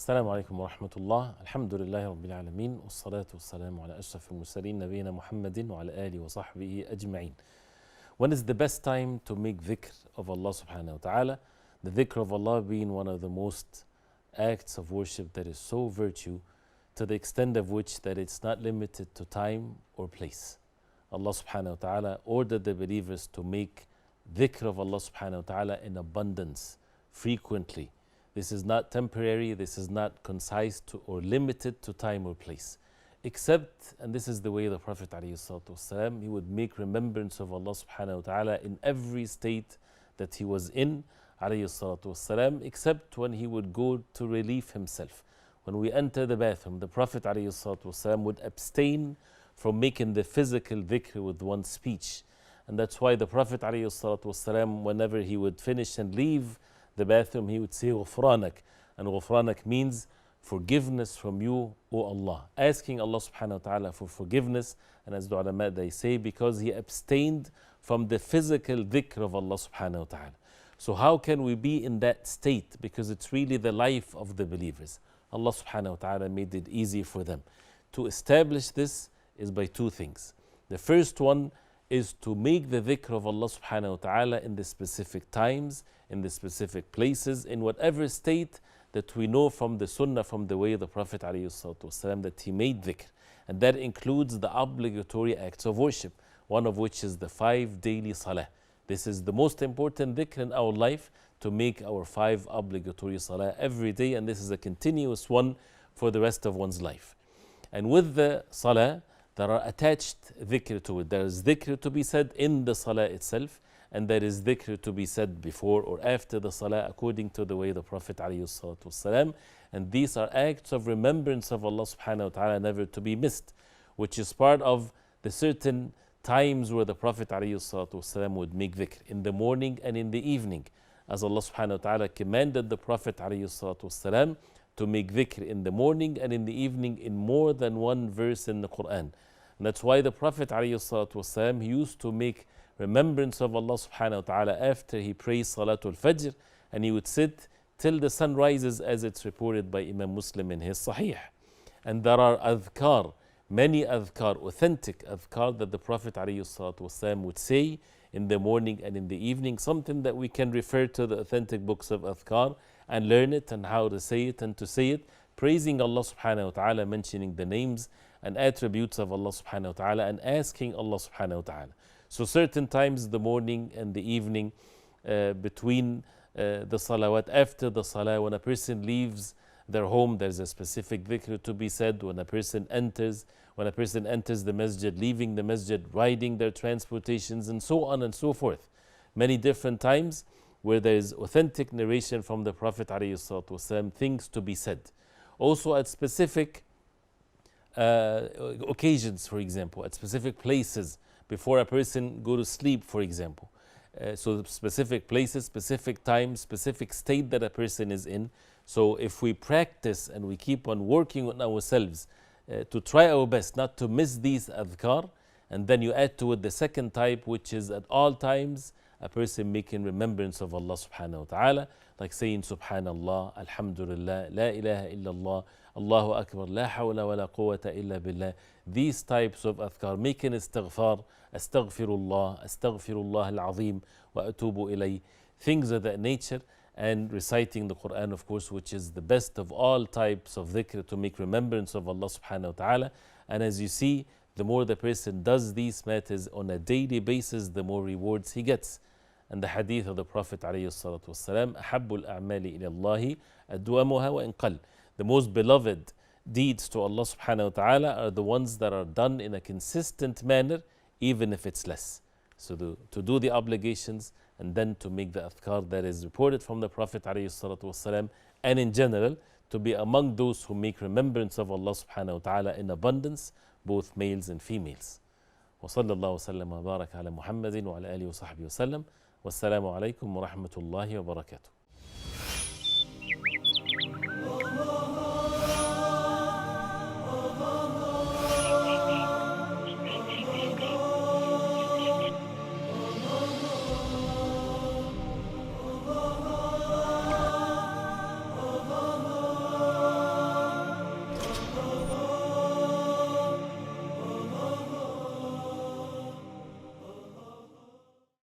السلام عليكم ورحمة الله. الحمد لله رب العالمين والصلاة والسلام على أشرف المرسلين نبينا محمد وعلى آله وصحبه أجمعين. When is the best time to make dhikr of Allah subhanahu wa ta'ala? The dhikr of Allah being one of the most acts of worship that is so virtue, to the extent of which that it's not limited to time or place. Allah subhanahu wa ta'ala ordered the believers to make dhikr of Allah subhanahu wa ta'ala in abundance, frequently. This is not temporary, this is not concise to or limited to time or place. Except, and this is the way the Prophet ﷺ, he would make remembrance of Allah subhanahu wa ta'ala in every state that he was in, ﷺ, except when he would go to relieve himself. When we enter the bathroom, the Prophet ﷺ would abstain from making the physical dhikr with one's speech. And that's why the Prophet ﷺ, whenever he would finish and leave the bathroom, he would say غفرانك, and غفرانك means forgiveness from you, O Allah, asking Allah subhanahu wa ta'ala for forgiveness. And as the ulama they say, because he abstained from the physical dhikr of Allah subhanahu wa ta'ala. So how can we be in that state? Because it's really the life of the believers. Allah subhanahu wa ta'ala made it easy for them. To establish this is by two things. The first one is to make the dhikr of Allah subhanahu wa ta'ala in the specific times, in the specific places, in whatever state that we know from the sunnah, from the way of the Prophet ﷺ, that he made dhikr. And that includes the obligatory acts of worship, one of which is the 5 daily salah. This is the most important dhikr in our life, to make our 5 obligatory salah every day, and this is a continuous one for the rest of one's life. And with the salah, there are attached dhikr to it. There is dhikr to be said in the salah itself, and there is dhikr to be said before or after the salah, according to the way the Prophet ﷺ. And these are acts of remembrance of Allah subhanahu wa ta'ala, never to be missed, which is part of the certain times where the Prophet ﷺ would make dhikr, in the morning and in the evening, as Allah subhanahu wa ta'ala commanded the Prophet ﷺ to make dhikr in the morning and in the evening in more than one verse in the Quran. And that's why the Prophet ﷺ, he used to make remembrance of Allah subhanahu wa ta'ala after he prays Salatul Fajr, and he would sit till the sun rises, as it's reported by Imam Muslim in his Sahih. And there are adhkar, many adhkar, authentic adhkar, that the Prophet ﷺ would say in the morning and in the evening, something that we can refer to the authentic books of adhkar and learn it and how to say it and to say it, praising Allah subhanahu wa ta'ala, mentioning the names and attributes of Allah subhanahu wa ta'ala, and asking Allah subhanahu wa ta'ala. So certain times, the morning and the evening, between the salawat, after the salah, when a person leaves their home, there's a specific dhikr to be said. When a person enters the masjid, leaving the masjid, riding their transportations, and so on and so forth. Many different times where there is authentic narration from the Prophet ﷺ, things to be said. Also at specific occasions, for example, at specific places, before a person go to sleep, for example. So specific places, specific times, specific state that a person is in. So if we practice and we keep on working on ourselves to try our best not to miss these adhkar, and then you add to it the second type, which is at all times a person making remembrance of Allah subhanahu wa ta'ala, like saying Subhanallah, Alhamdulillah, La ilaha illallah, Allahu Akbar, La hawla wa la quwwata illa billah. These types of adhkar, making istighfar, astaghfirullah, astaghfirullah al-azim, wa atubu ilay, things of that nature, and reciting the Quran, of course, which is the best of all types of dhikr to make remembrance of Allah subhanahu wa ta'ala. And as you see, the more the person does these matters on a daily basis, the more rewards he gets. And the hadith of the Prophet ﷺ, أحب الأعمال إلى الله أدومها وإن قل. The most beloved deeds to Allah subhanahu wa ta'ala are the ones that are done in a consistent manner, even if it's less. So to do the obligations, and then to make the adhkar that is reported from the Prophet ﷺ, and in general, to be among those who make remembrance of Allah subhanahu wa ta'ala in abundance, both males and females. وصلى الله وسلم وبارك على محمد وعلى آله وصحبه وسلم. والسلام عليكم ورحمة الله وبركاته.